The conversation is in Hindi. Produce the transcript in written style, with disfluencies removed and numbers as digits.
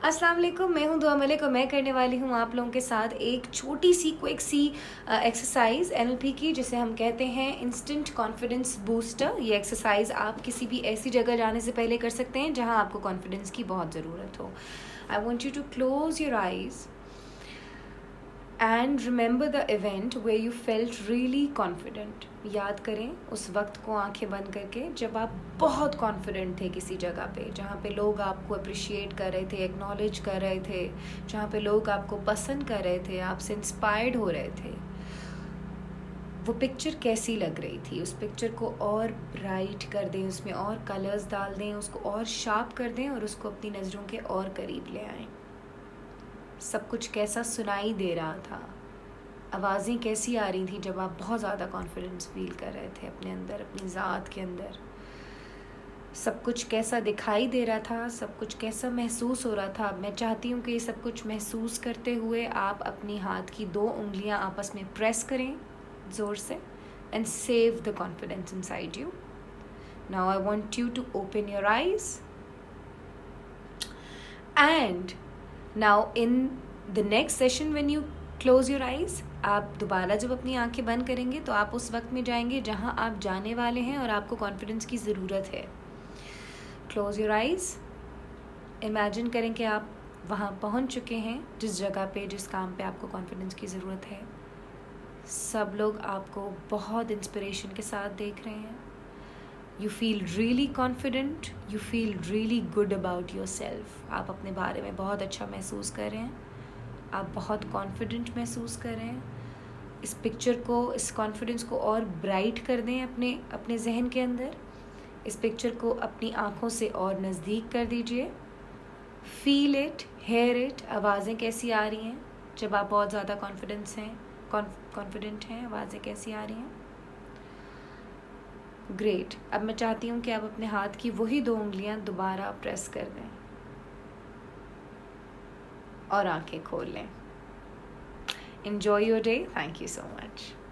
अस्सलाम वालेकुम, मैं हूं दुआ मलिक और मैं करने वाली हूं आप लोगों के साथ एक छोटी सी क्विक सी एक्सरसाइज एनएलपी की, जिसे हम कहते हैं इंस्टेंट कॉन्फिडेंस बूस्टर। ये एक्सरसाइज आप किसी भी ऐसी जगह जाने से पहले कर सकते हैं जहां आपको कॉन्फिडेंस की बहुत ज़रूरत हो। I want you to close your eyes and remember the event where you felt really confident। याद करें उस वक्त को आंखें बंद करके जब आप बहुत कॉन्फिडेंट थे किसी जगह पे, जहाँ पे लोग आपको अप्रिशिएट कर रहे थे, एक्नॉलेज कर रहे थे, जहाँ पे लोग आपको पसंद कर रहे थे, आपसे इंस्पायर्ड हो रहे थे। वो पिक्चर कैसी लग रही थी? उस पिक्चर को और ब्राइट कर दें, उसमें और कलर्स डाल दें, उसको और शार्प कर दें और उसको अपनी नज़रों के और करीब ले आएं। सब कुछ कैसा सुनाई दे रहा था? आवाज़ें कैसी आ रही थी जब आप बहुत ज़्यादा कॉन्फिडेंस फील कर रहे थे अपने अंदर, अपनी ज़ात के अंदर? सब कुछ कैसा दिखाई दे रहा था? सब कुछ कैसा महसूस हो रहा था? मैं चाहती हूँ कि ये सब कुछ महसूस करते हुए आप अपनी हाथ की 2 उंगलियाँ आपस में प्रेस करें ज़ोर से and save the confidence inside you. Now I want you to open your eyes and now in the next session when you close your eyes, आप दोबारा जब अपनी आंखें बंद करेंगे तो आप उस वक्त में जाएंगे जहां आप जाने वाले हैं और आपको कॉन्फिडेंस की ज़रूरत है। क्लोज योर आइज़, इमेजिन करें कि आप वहां पहुंच चुके हैं जिस जगह पे, जिस काम पे आपको कॉन्फिडेंस की ज़रूरत है। सब लोग आपको बहुत इंस्पिरेशन के साथ देख रहे हैं। You feel really confident, you feel really good about your self. आप अपने बारे में बहुत अच्छा महसूस कर रहे हैं, आप बहुत कॉन्फिडेंट महसूस कर रहे हैं। इस पिक्चर को, इस कॉन्फिडेंस को और ब्राइट कर दें अपने जहन के अंदर। इस पिक्चर को अपनी आँखों से और नज़दीक कर दीजिए। Feel it, hear it. आवाज़ें कैसी आ रही हैं जब आप बहुत ज़्यादा कॉन्फिडेंट हैं? आवाज़ें कैसी आ रही हैं? ग्रेट। अब मैं चाहती हूँ कि आप अपने हाथ की वही 2 उंगलियाँ दोबारा प्रेस कर दें और आंखें खोल लें। Enjoy your day. Thank you so much.